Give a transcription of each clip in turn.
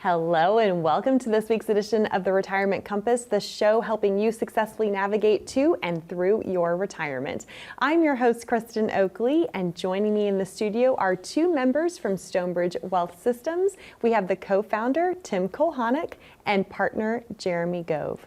Hello and welcome to this week's edition of the Retirement Compass, the show helping you successfully navigate to and through your retirement. I'm your host, Kristin Oakley, and joining me in the studio are two members from Stonebridge Wealth Systems. We have the co-founder, Tim Kulhanek, and partner, Jeremy Gove.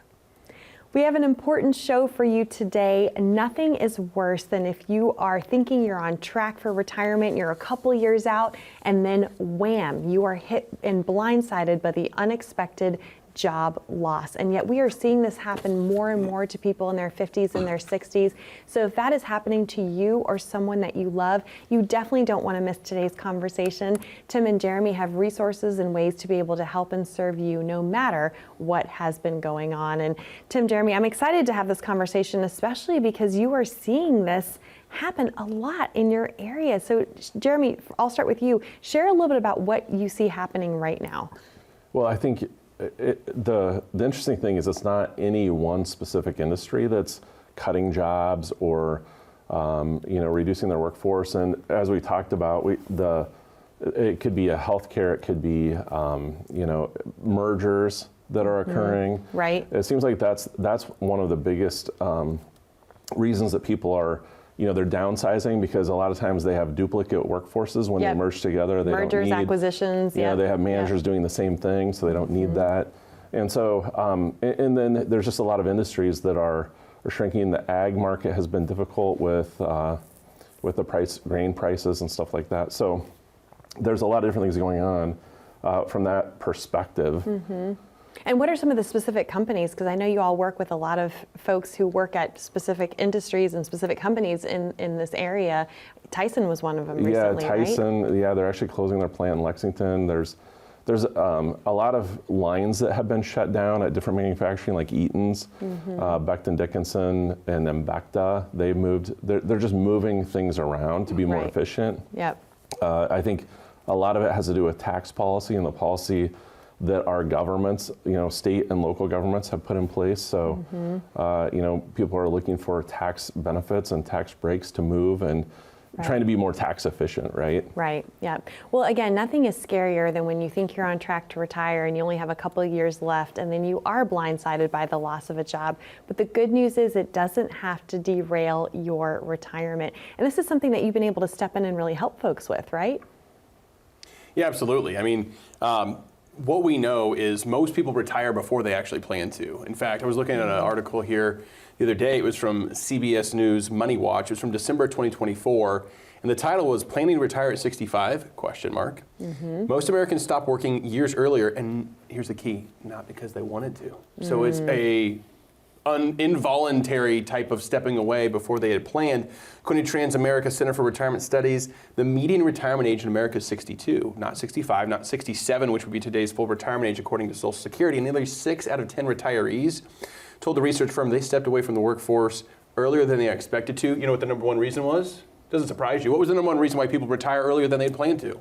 We have an important show for you today. Nothing is worse than if you are thinking you're on track for retirement, you're a couple years out, and then wham, you are hit and blindsided by the unexpected job loss. And yet we are seeing this happen more and more to people in their 50s and their 60s. So if that is happening to you or someone that you love, you definitely don't want to miss today's conversation. Tim and Jeremy have resources and ways to be able to help and serve you no matter what has been going on. And Tim, Jeremy, I'm excited to have this conversation, especially because you are seeing this happen a lot in your area. So Jeremy, I'll start with you. Share a little bit about what you see happening right now. Well, I think the interesting thing is it's not any one specific industry that's cutting jobs or reducing their workforce. And as we talked about, it could be a healthcare, it could be mergers that are occurring. Right. It seems like that's one of the biggest reasons that people are they're downsizing, because a lot of times they have duplicate workforces when they merge together. They Mergers, don't need, acquisitions. They have managers doing the same thing, so they don't need that. And so, and then there's just a lot of industries that are shrinking. The ag market has been difficult with the grain prices and stuff like that. So there's a lot of different things going on from that perspective. And what are some of the specific companies? Because I know you all work with a lot of folks who work at specific industries and specific companies in this area. Tyson was one of them recently, Tyson, right? Yeah, they're actually closing their plant in Lexington. There's a lot of lines that have been shut down at different manufacturing, like Eaton's, Becton Dickinson, and Embecta. They're just moving things around to be more efficient. Yep. I think a lot of it has to do with tax policy and the policy that our governments, state and local governments have put in place. So, people are looking for tax benefits and tax breaks to move and trying to be more tax efficient, right? Right, yeah. Well, again, nothing is scarier than when you think you're on track to retire and you only have a couple of years left, and then you are blindsided by the loss of a job. But the good news is it doesn't have to derail your retirement. And this is something that you've been able to step in and really help folks with, right? Yeah, absolutely. I mean, what we know is most people retire before they actually plan to. In fact, I was looking at an article here the other day. It was from CBS News Money Watch. It was from December 2024. And the title was "Planning to Retire at 65?" Most Americans stop working years earlier. And here's the key, not because they wanted to. So it's a involuntary type of stepping away before they had planned. According to Transamerica Center for Retirement Studies, the median retirement age in America is 62, not 65, not 67, which would be today's full retirement age according to Social Security. And nearly 6 out of 10 retirees told the research firm they stepped away from the workforce earlier than they expected to. You know what the number one reason was? Doesn't surprise you. What was the number one reason why people retire earlier than they'd planned to?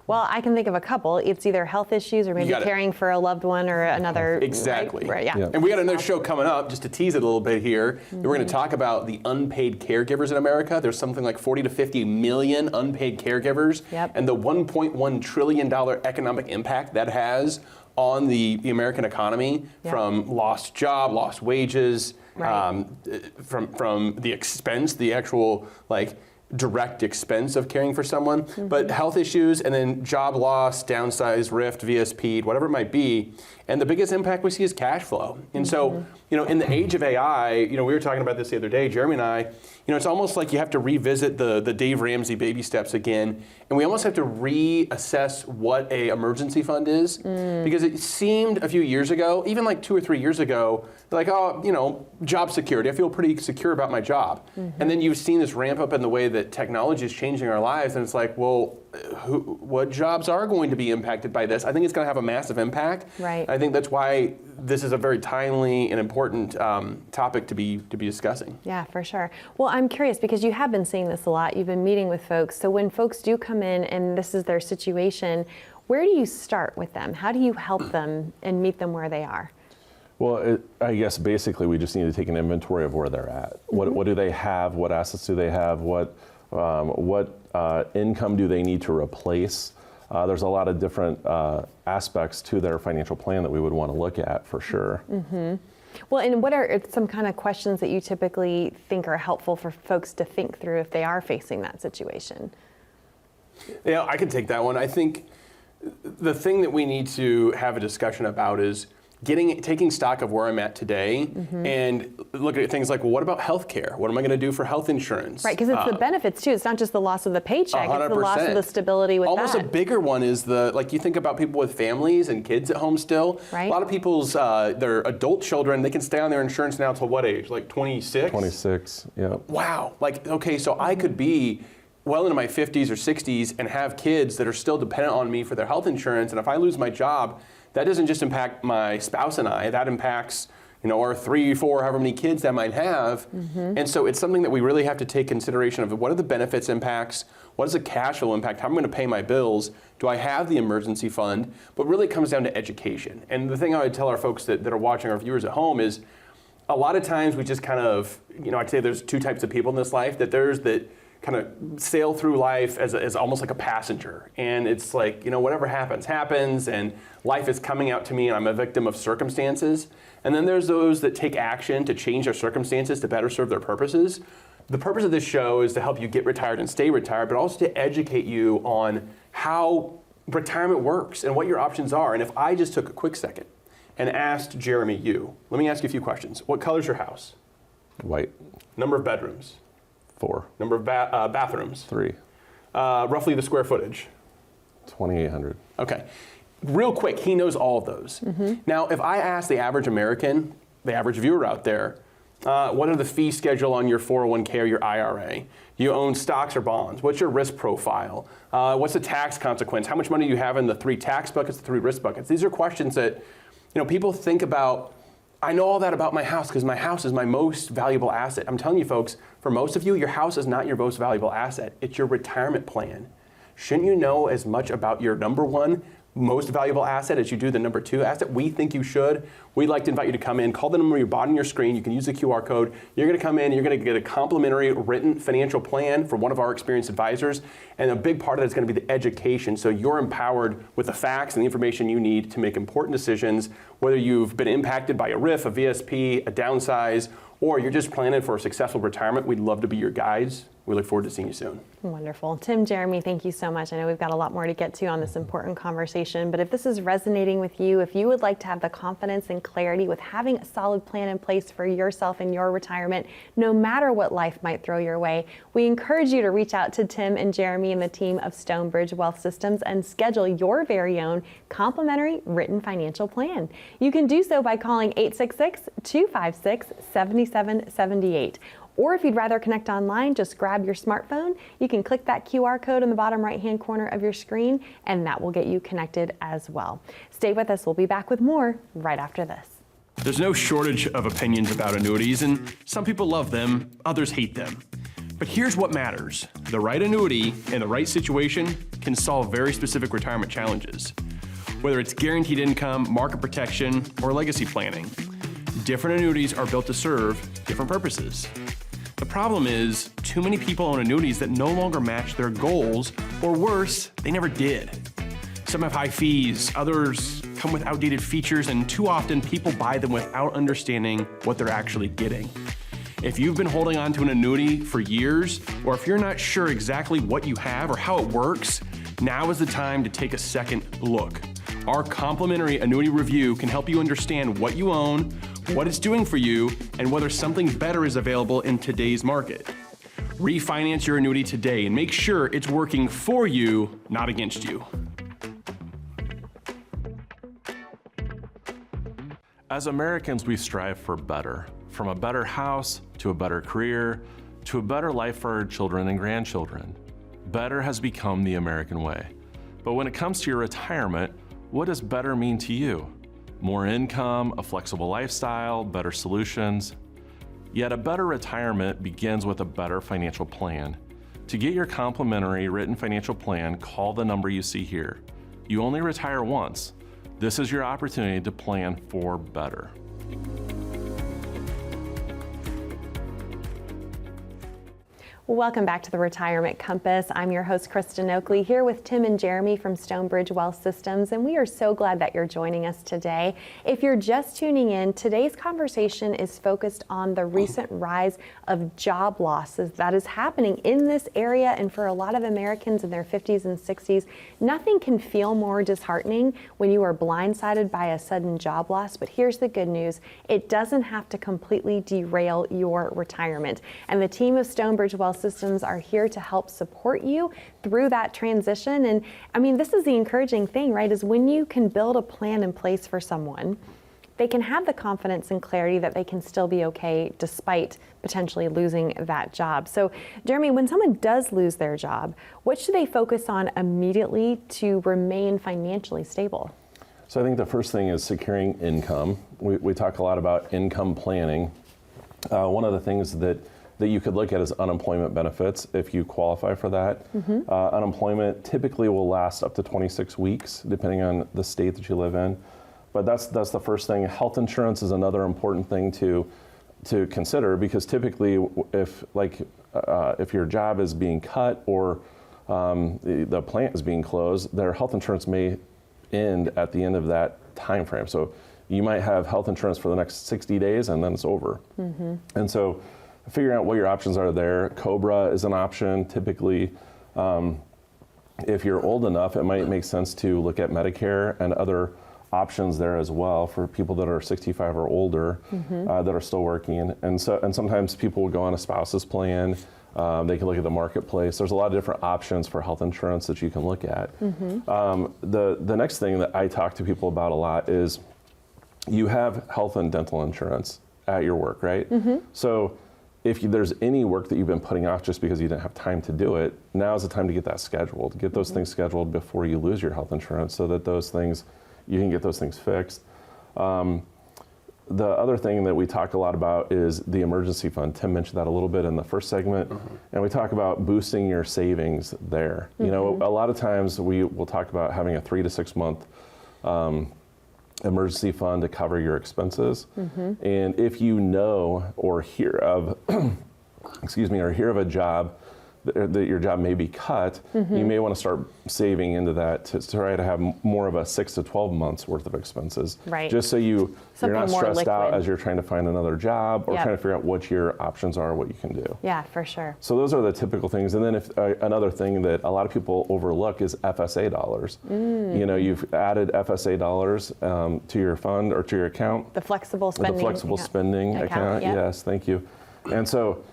Well, I can think of a couple. It's either health issues or maybe caring for a loved one or another. Exactly. Right, yeah. And we got another show coming up, just to tease it a little bit here. We're going to talk about the unpaid caregivers in America. There's something like 40 to 50 million unpaid caregivers. And the $1.1 trillion economic impact that has on the American economy from lost job, lost wages, from the expense, the actual direct expense of caring for someone, but health issues and then job loss, downsize, rift, VSP, whatever it might be. And the biggest impact we see is cash flow. And so, in the age of AI, we were talking about this the other day, Jeremy and I, it's almost like you have to revisit the Dave Ramsey baby steps again. And we almost have to reassess what a emergency fund is, because it seemed a few years ago, even like 2 or 3 years ago, like, job security. I feel pretty secure about my job. And then you've seen this ramp up in the way that technology is changing our lives. And it's like, well, what jobs are going to be impacted by this? I think it's going to have a massive impact. Right. I think that's why this is a very timely and important topic to be discussing. Yeah, for sure. Well, I'm curious because you have been seeing this a lot. You've been meeting with folks. So when folks do come in and this is their situation, where do you start with them? How do you help them and meet them where they are? Well, I guess basically we just need to take an inventory of where they're at. What do they have? What assets do they have? What income do they need to replace? there's a lot of different aspects to their financial plan that we would want to look at for sure. Well, and what are some kind of questions that you typically think are helpful for folks to think through if they are facing that situation? Yeah, I can take that one. I think the thing that we need to have a discussion about is taking stock of where I'm at today and looking at things like, well, what about health care? What am I going to do for health insurance? Right, because it's the benefits too. It's not just the loss of the paycheck, 100%. It's the loss of the stability with Almost that. a bigger one is like you think about people with families and kids at home still. Right. A lot of people's, their adult children, they can stay on their insurance now till what age? Like 26? 26, yeah. Wow. Like, okay, so I could be well into my 50s or 60s and have kids that are still dependent on me for their health insurance. And if I lose my job, that doesn't just impact my spouse and I, that impacts, our 3, 4, however many kids that might have. And so it's something that we really have to take consideration of. What are the benefits impacts? What is the cash flow impact? How am I going to pay my bills? Do I have the emergency fund? But really it comes down to education. And the thing I would tell our folks that are watching, our viewers at home, is a lot of times we just kind of, I'd say there's 2 types of people in this life. There's that kind of sail through life as almost like a passenger. And it's like, whatever happens, and life is coming out to me and I'm a victim of circumstances. And then there's those that take action to change their circumstances to better serve their purposes. The purpose of this show is to help you get retired and stay retired, but also to educate you on how retirement works and what your options are. And if I just took a quick second and asked Jeremy, let me ask you a few questions. What color's your house? White. Number of bedrooms? 4. Number of bathrooms? 3. Roughly the square footage? 2,800. Okay. Real quick, he knows all of those. Now, if I ask the average American, the average viewer out there, what are the fee schedule on your 401k or your IRA? You own stocks or bonds? What's your risk profile? What's the tax consequence? How much money do you have in the 3 tax buckets, the 3 risk buckets? These are questions that people think about. I know all that about my house because my house is my most valuable asset. I'm telling you folks, for most of you, your house is not your most valuable asset. It's your retirement plan. Shouldn't you know as much about your number 1 most valuable asset as you do the number 2 asset? We think you should. We'd like to invite you to come in. Call the number you bought on your screen. You can use the QR code. You're going to come in. You're going to get a complimentary written financial plan from one of our experienced advisors. And a big part of that is going to be the education. So you're empowered with the facts and the information you need to make important decisions, whether you've been impacted by a RIF, a VSP, a downsize, or you're just planning for a successful retirement. We'd love to be your guides. We look forward to seeing you soon. Wonderful. Tim, Jeremy, thank you so much. I know we've got a lot more to get to on this important conversation, but if this is resonating with you, if you would like to have the confidence and clarity with having a solid plan in place for yourself and your retirement, no matter what life might throw your way, we encourage you to reach out to Tim and Jeremy and the team of Stonebridge Wealth Systems and schedule your very own complimentary written financial plan. You can do so by calling 866-256-7778. Or if you'd rather connect online, just grab your smartphone. You can click that QR code in the bottom right-hand corner of your screen, and that will get you connected as well. Stay with us. We'll be back with more right after this. There's no shortage of opinions about annuities, and some people love them, others hate them. But here's what matters. The right annuity in the right situation can solve very specific retirement challenges. Whether it's guaranteed income, market protection, or legacy planning, different annuities are built to serve different purposes. The problem is, too many people own annuities that no longer match their goals, or worse, they never did. Some have high fees, others come with outdated features, and too often people buy them without understanding what they're actually getting. If you've been holding on to an annuity for years, or if you're not sure exactly what you have or how it works, now is the time to take a second look. Our complimentary annuity review can help you understand what you own, what it's doing for you, and whether something better is available in today's market. Refinance your annuity today and make sure it's working for you, not against you. As Americans, we strive for better. From a better house, to a better career, to a better life for our children and grandchildren. Better has become the American way. But when it comes to your retirement, what does better mean to you? More income, a flexible lifestyle, better solutions. Yet a better retirement begins with a better financial plan. To get your complimentary written financial plan, call the number you see here. You only retire once. This is your opportunity to plan for better. Welcome back to the Retirement Compass. I'm your host, Kristin Oakley, here with Tim and Jeremy from Stonebridge Wealth Systems, and we are so glad that you're joining us today. If you're just tuning in, today's conversation is focused on the recent rise of job losses that is happening in this area, and for a lot of Americans in their 50s and 60s, nothing can feel more disheartening when you are blindsided by a sudden job loss. But here's the good news. It doesn't have to completely derail your retirement. And the team of Stonebridge Wealth Systems are here to help support you through that transition. And I mean, this is the encouraging thing, right? Is when you can build a plan in place for someone, they can have the confidence and clarity that they can still be okay despite potentially losing that job. So, Jeremy, when someone does lose their job, what should they focus on immediately to remain financially stable? So I think the first thing is securing income. We talk a lot about income planning. One of the things that you could look at is unemployment benefits if you qualify for that. Unemployment typically will last up to 26 weeks, depending on the state that you live in. But that's the first thing. Health insurance is another important thing to consider, because typically if your job is being cut or the plant is being closed, their health insurance may end at the end of that time frame. So you might have health insurance for the next 60 days and then it's over. And so figuring out what your options are there. COBRA is an option. Typically, if you're old enough, it might make sense to look at Medicare and other options there as well for people that are 65 or older that are still working. And sometimes people will go on a spouse's plan. They can look at the marketplace. There's a lot of different options for health insurance that you can look at. The next thing that I talk to people about a lot is you have health and dental insurance at your work, right? So if there's any work that you've been putting off just because you didn't have time to do it, now is the time to get that scheduled. Get those things scheduled before you lose your health insurance, so that you can get those things fixed. The other thing that we talk a lot about is the emergency fund. Tim mentioned that a little bit in the first segment, and we talk about boosting your savings there. You know, a lot of times we will talk about having a 3 to 6 month emergency fund to cover your expenses. And if you know or hear of, hear of a job that your job may be cut, you may want to start saving into that to try to have more of a 6 to 12 months worth of expenses. Right. Just so you're not stressed liquid out as you're trying to find another job or trying to figure out what your options are, what you can do. Yeah, for sure. So those are the typical things. And then another thing that a lot of people overlook is FSA dollars. You know, you've added FSA dollars to your fund or to your account. The flexible spending. The flexible spending account. Yes, thank you. And so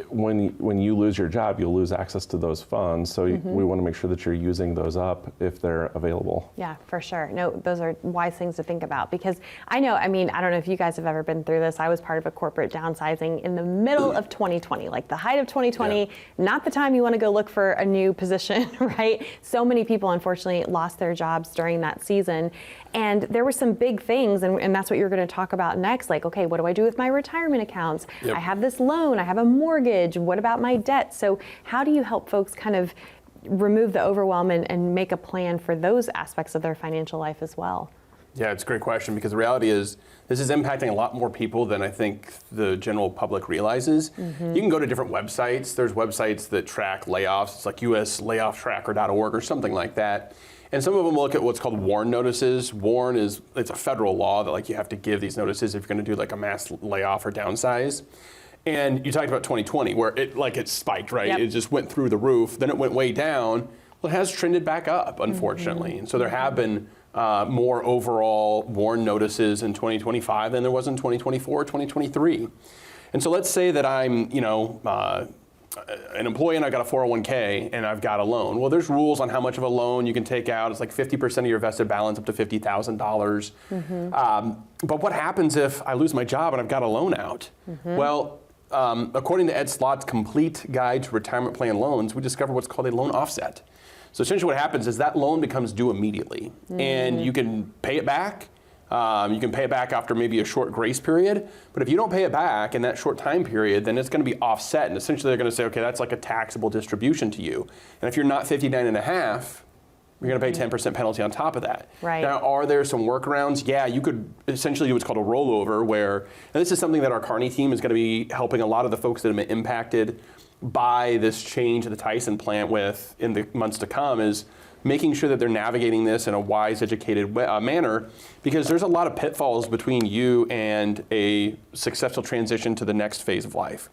when you lose your job, you'll lose access to those funds. So we want to make sure that you're using those up if they're available. Yeah, for sure. No, those are wise things to think about, because I know, I don't know if you guys have ever been through this. I was part of a corporate downsizing in the middle of 2020, like the height of 2020, not the time you want to go look for a new position, right? So many people, unfortunately, lost their jobs during that season. And there were some big things, and that's what you're going to talk about next. Like, okay, what do I do with my retirement accounts? I have this loan, I have a mortgage, what about my debt? So how do you help folks kind of remove the overwhelm and make a plan for those aspects of their financial life as well? Yeah, it's a great question, because the reality is this is impacting a lot more people than I think the general public realizes. You can go to different websites. There's websites that track layoffs. It's like uslayofftracker.org or something like that. And some of them look at what's called WARN notices. WARN it's a federal law that like you have to give these notices if you're going to do like a mass layoff or downsize. And you talked about 2020 where it spiked, right? It just went through the roof. Then it went way down. Well, it has trended back up, unfortunately. And so there have been more overall WARN notices in 2025 than there was in 2024, 2023. And so let's say that I'm, an employee and I've got a 401k and I've got a loan. Well, there's rules on how much of a loan you can take out. It's like 50% of your vested balance up to $50,000. But what happens if I lose my job and I've got a loan out? Well, according to Ed Slott's Complete Guide to Retirement Plan Loans, we discovered what's called a loan offset. So essentially what happens is that loan becomes due immediately, and you can pay it back. You can pay it back after maybe a short grace period, but if you don't pay it back in that short time period, then it's going to be offset, and essentially they're going to say, okay, that's like a taxable distribution to you. And if you're not 59 and a half, you're going to pay 10% penalty on top of that. Right. Now, are there some workarounds? Yeah, you could essentially do what's called a rollover, where, and this is something that our Kearney team is going to be helping a lot of the folks that have been impacted buy this change at the Tyson plant with in the months to come is making sure that they're navigating this in a wise, educated manner, because there's a lot of pitfalls between you and a successful transition to the next phase of life.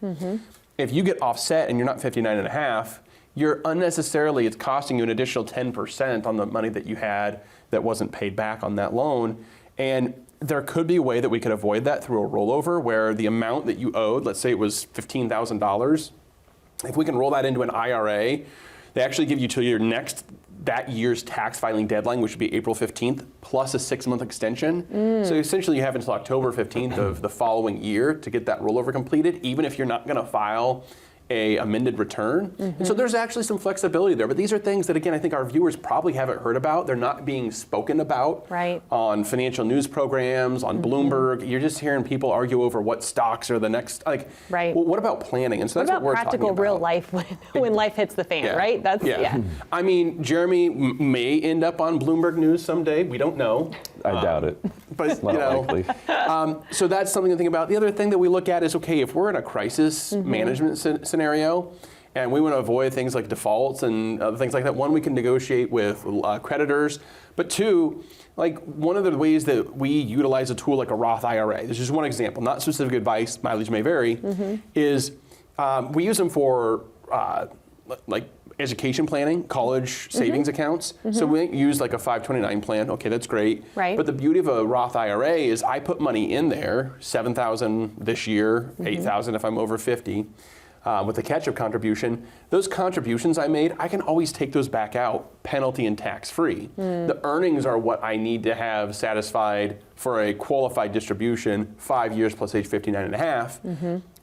If you get offset and you're not 59 and a half, you're unnecessarily, it's costing you an additional 10% on the money that you had that wasn't paid back on that loan. And there could be a way that we could avoid that through a rollover where the amount that you owed, let's say it was $15,000, if we can roll that into an IRA, they actually give you till that year's tax filing deadline, which would be April 15th, plus a 6-month extension. So essentially you have until October 15th of the following year to get that rollover completed, even if you're not gonna file a amended return. And so there's actually some flexibility there, but these are things that, again, I think our viewers probably haven't heard about. They're not being spoken about on financial news programs, on Bloomberg. You're just hearing people argue over what stocks are the next, well, what about planning? And so that's what we're talking about. Practical real life when life hits the fan, right? That's I mean, Jeremy may end up on Bloomberg News someday. We don't know. I doubt it. But it's not likely. So that's something to think about. The other thing that we look at is, okay, if we're in a crisis management scenario, and we want to avoid things like defaults and other things like that, one, we can negotiate with creditors, but two, like one of the ways that we utilize a tool like a Roth IRA, this is just one example, not specific advice, mileage may vary, is we use them for like education planning, college savings accounts. So we use like a 529 plan. Okay, that's great. But the beauty of a Roth IRA is I put money in there, $7,000 this year, $8,000 if I'm over 50. With the catch-up contribution, those contributions I made, I can always take those back out, penalty and tax-free. The earnings are what I need to have satisfied for a qualified distribution, 5 years plus age 59 and a half.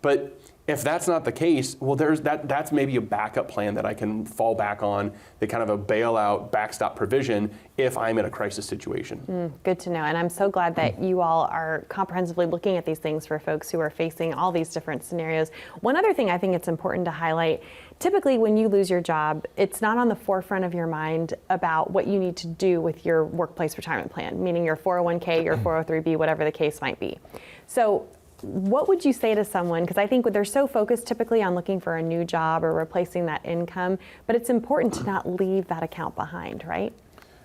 But if that's not the case, well, that's maybe a backup plan that I can fall back on, the kind of a bailout backstop provision if I'm in a crisis situation. Good to know, and I'm so glad that you all are comprehensively looking at these things for folks who are facing all these different scenarios. One other thing I think it's important to highlight, typically when you lose your job, it's not on the forefront of your mind about what you need to do with your workplace retirement plan, meaning your 401k, your 403b, whatever the case might be. So what would you say to someone, because I think they're so focused typically on looking for a new job or replacing that income, but it's important to not leave that account behind, right?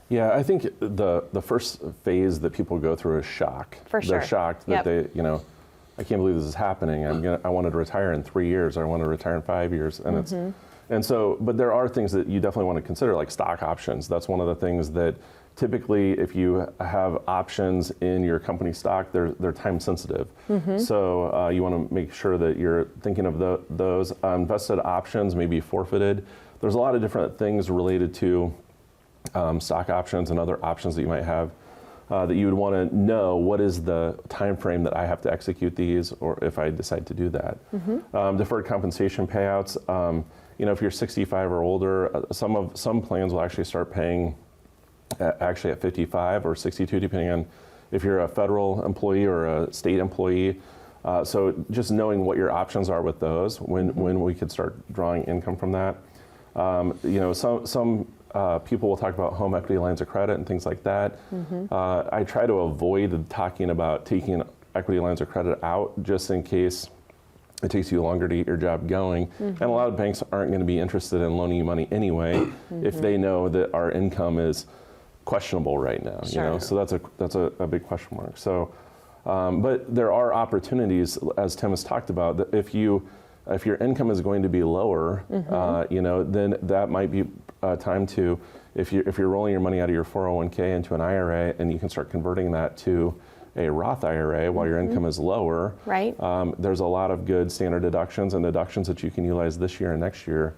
Yeah, I think the first phase that people go through is shock. For sure. They're shocked that they, I can't believe this is happening. I wanted to retire in 3 years, or I want to retire in 5 years, and but there are things that you definitely want to consider, like stock options. That's one of the things that typically, if you have options in your company stock, they're time sensitive. So you want to make sure that you're thinking of those. Vested options may be forfeited. There's a lot of different things related to stock options and other options that you might have that you would want to know what is the time frame that I have to execute these, or if I decide to do that. Deferred compensation payouts. If you're 65 or older, some plans will actually start paying actually at 55 or 62, depending on if you're a federal employee or a state employee. So just knowing what your options are with those, when we could start drawing income from that. Some people will talk about home equity lines of credit and things like that. I try to avoid talking about taking equity lines of credit out, just in case it takes you longer to get your job going. And a lot of banks aren't going to be interested in loaning you money anyway if they know that our income is questionable right now. So that's a big question mark. So, but there are opportunities, as Tim has talked about, that if your income is going to be lower, then that might be time to, if you're rolling your money out of your 401k into an IRA, and you can start converting that to a Roth IRA while your income is lower. There's a lot of good standard deductions and deductions that you can utilize this year and next year.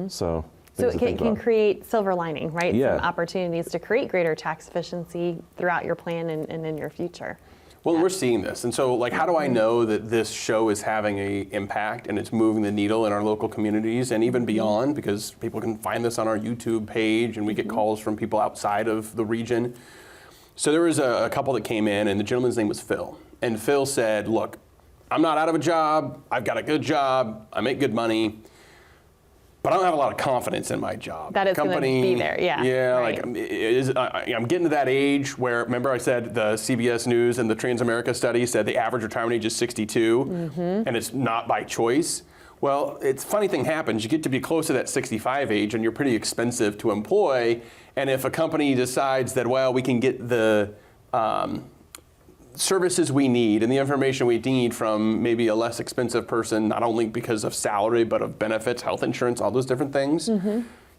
So it can create silver lining, right? Some opportunities to create greater tax efficiency throughout your plan and in your future. Well, we're seeing this. And so, how do I know that this show is having an impact and it's moving the needle in our local communities and even beyond? Because people can find this on our YouTube page, and we get calls from people outside of the region. So there was a couple that came in, and the gentleman's name was Phil. And Phil said, look, I'm not out of a job. I've got a good job. I make good money. But I don't have a lot of confidence in my job. That it's going to be there, I'm getting to that age where, remember I said the CBS News and the Transamerica study said the average retirement age is 62, and it's not by choice. Well, it's a funny thing happens. You get to be close to that 65 age and you're pretty expensive to employ. And if a company decides that, well, we can get the services we need and the information we need from maybe a less expensive person, not only because of salary, but of benefits, health insurance, all those different things.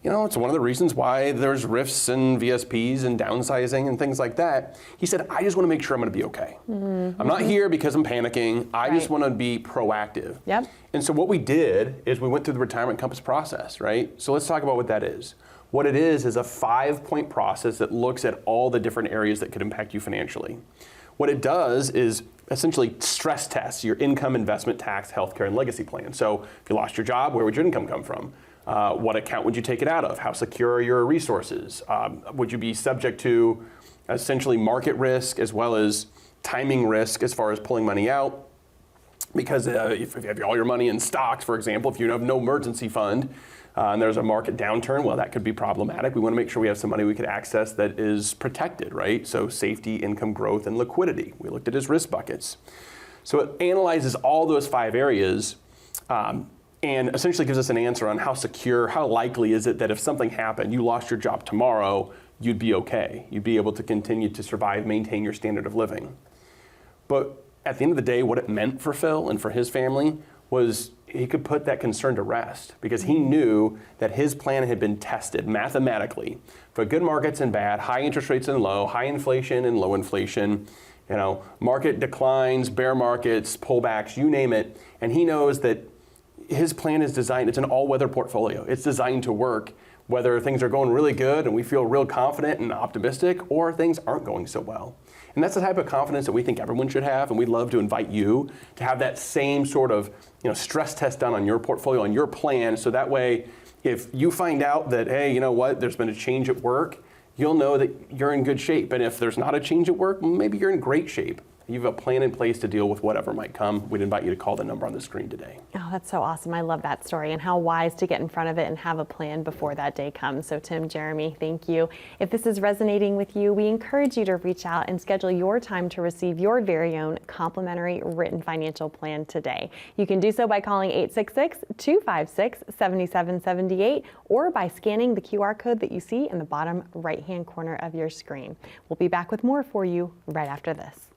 You know, it's one of the reasons why there's RIFs and VSPs and downsizing and things like that. He said, I just want to make sure I'm going to be okay. I'm not here because I'm panicking. I just want to be proactive. Yep. And so what we did is we went through the retirement compass process, right? So let's talk about what that is. What it is a 5-point process that looks at all the different areas that could impact you financially. What it does is essentially stress tests your income, investment, tax, healthcare, and legacy plan. So if you lost your job, where would your income come from? What account would you take it out of? How secure are your resources? Would you be subject to essentially market risk as well as timing risk as far as pulling money out? Because if you have all your money in stocks, for example, if you have no emergency fund and there's a market downturn, well, that could be problematic. We want to make sure we have some money we could access that is protected, right? So safety, income growth, and liquidity. We looked at his risk buckets. So it analyzes all those 5 areas and essentially gives us an answer on how secure, how likely is it that if something happened, you lost your job tomorrow, you'd be okay. You'd be able to continue to survive, maintain your standard of living. But at the end of the day, what it meant for Phil and for his family was he could put that concern to rest because he knew that his plan had been tested mathematically for good markets and bad, high interest rates and low, high inflation and low inflation, you know, market declines, bear markets, pullbacks, you name it. And he knows that his plan is designed, it's an all-weather portfolio. It's designed to work whether things are going really good and we feel real confident and optimistic or things aren't going so well. And that's the type of confidence that we think everyone should have, and we'd love to invite you to have that same sort of stress test done on your portfolio, on your plan, so that way if you find out that, hey, you know what, there's been a change at work, you'll know that you're in good shape. And if there's not a change at work, maybe you're in great shape. You have a plan in place to deal with whatever might come. We'd invite you to call the number on the screen today. Oh, that's so awesome. I love that story and how wise to get in front of it and have a plan before that day comes. So Tim, Jeremy, thank you. If this is resonating with you, we encourage you to reach out and schedule your time to receive your very own complimentary written financial plan today. You can do so by calling 866-256-7778 or by scanning the QR code that you see in the bottom right-hand corner of your screen. We'll be back with more for you right after this.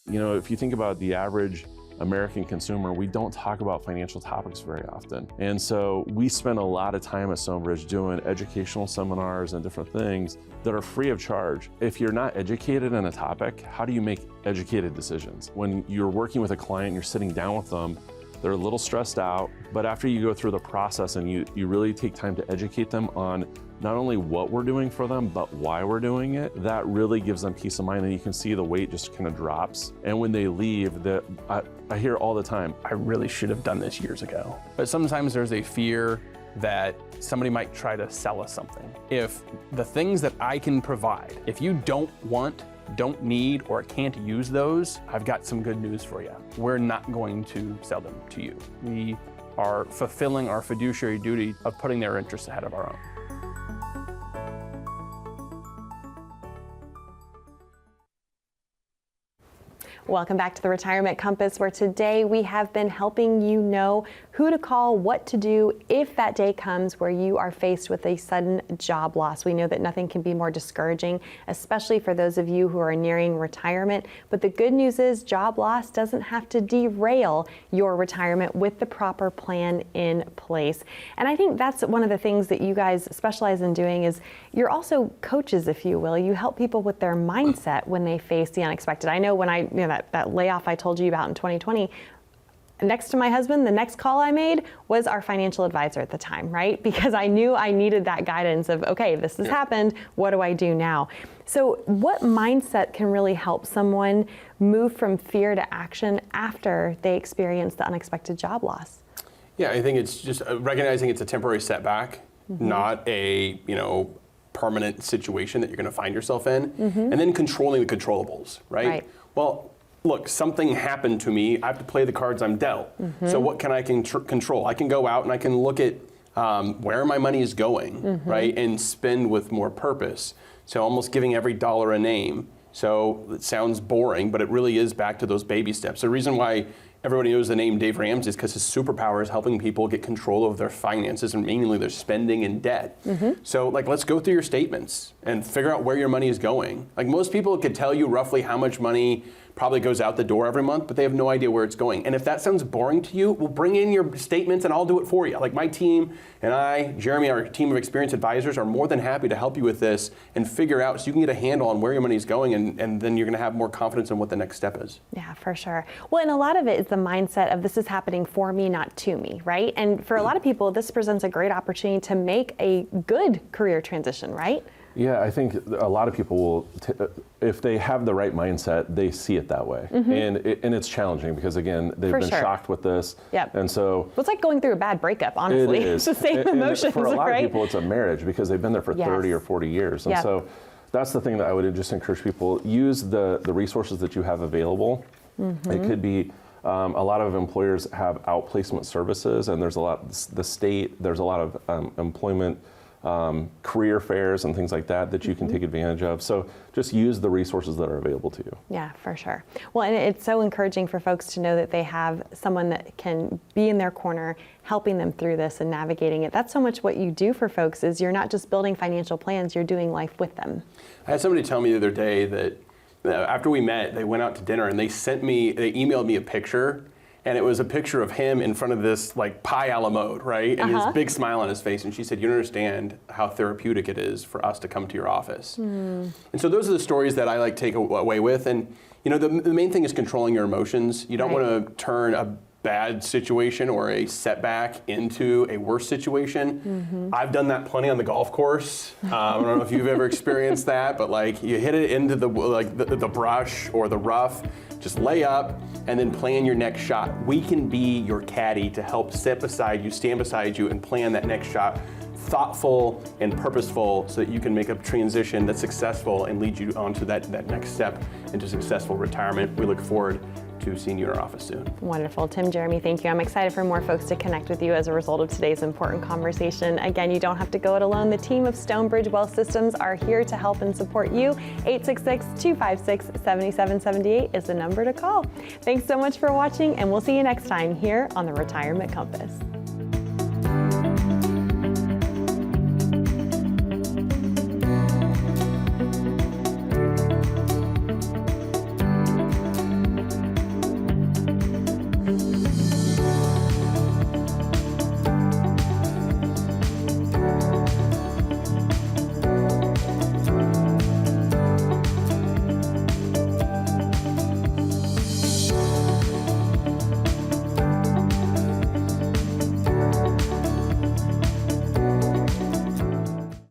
You know, if you think about the average American consumer, we don't talk about financial topics very often. And so we spend a lot of time at Stonebridge doing educational seminars and different things that are free of charge. If you're not educated in a topic, how do you make educated decisions? When you're working with a client, you're sitting down with them, they're a little stressed out, but after you go through the process and you really take time to educate them on not only what we're doing for them, but why we're doing it, that really gives them peace of mind, and you can see the weight just kind of drops. And when they leave, I hear all the time, I really should have done this years ago. But sometimes there's a fear that somebody might try to sell us something. If the things that I can provide, if you don't want, don't need, or can't use those, I've got some good news for you. We're not going to sell them to you. We are fulfilling our fiduciary duty of putting their interests ahead of our own. Welcome back to the Retirement Compass, where today we have been helping you know who to call, what to do if that day comes where you are faced with a sudden job loss. We know that nothing can be more discouraging, especially for those of you who are nearing retirement. But the good news is job loss doesn't have to derail your retirement with the proper plan in place. And I think that's one of the things that you guys specialize in doing is you're also coaches, if you will. You help people with their mindset when they face the unexpected. I know when that layoff I told you about in 2020, next to my husband, the next call I made was our financial advisor at the time, right? Because I knew I needed that guidance of, okay, this has happened, what do I do now? So what mindset can really help someone move from fear to action after they experience the unexpected job loss? Yeah, I think it's just recognizing it's a temporary setback, not a, permanent situation that you're going to find yourself in, and then controlling the controllables, right? Well, look, something happened to me. I have to play the cards I'm dealt. So what can I control? I can go out and I can look at where my money is going, right, and spend with more purpose. So almost giving every dollar a name So it sounds boring, but it really is back to those baby steps. The reason why everybody knows the name Dave Ramsey is because his superpower is helping people get control of their finances and mainly their spending and debt. So like, let's go through your statements and figure out where your money is going. Like most people could tell you roughly how much money probably goes out the door every month, but they have no idea where it's going. And if that sounds boring to you, we'll bring in your statements and I'll do it for you. Like my team and I, Jeremy, our team of experienced advisors are more than happy to help you with this and figure out so you can get a handle on where your money is going and then you're gonna have more confidence in what the next step is. Yeah, for sure. Well, and a lot of it is the mindset of this is happening for me, not to me, right? And for a lot of people, this presents a great opportunity to make a good career transition, right? Yeah, I think a lot of people will, if they have the right mindset, they see it that way. And it's challenging because, again, they've been shocked with this. Yep. And so well, it's like going through a bad breakup, honestly. It is. It's the same emotions, for a lot right? of people, it's a marriage because they've been there for 30 or 40 years. And so that's the thing that I would just encourage people, use the resources that you have available. It could be, a lot of employers have outplacement services, and there's a lot, the state, there's a lot of employment career fairs and things like that you can take advantage of. So just use the resources that are available to you. Yeah, for sure. Well, and it's so encouraging for folks to know that they have someone that can be in their corner, helping them through this and navigating it. That's so much what you do for folks is you're not just building financial plans, you're doing life with them. I had somebody tell me the other day that after we met, they went out to dinner and they emailed me a picture. And it was a picture of him in front of this like pie a la mode, right? And his big smile on his face. And she said, you don't understand how therapeutic it is for us to come to your office. And so those are the stories that I like take away with. And you know, the main thing is controlling your emotions. You don't want to turn a bad situation or a setback into a worse situation. I've done that plenty on the golf course. I don't know if you've ever experienced that, but like you hit it into the brush or the rough, just lay up and then plan your next shot. We can be your caddy to help stand beside you and plan that next shot thoughtful and purposeful so that you can make a transition that's successful and lead you on to that next step into successful retirement. We look forward to seeing you in our office soon. Wonderful. Tim, Jeremy, thank you. I'm excited for more folks to connect with you as a result of today's important conversation. Again, you don't have to go it alone. The team of Stonebridge Wealth Systems are here to help and support you. 866-256-7778 is the number to call. Thanks so much for watching, and we'll see you next time here on the Retirement Compass.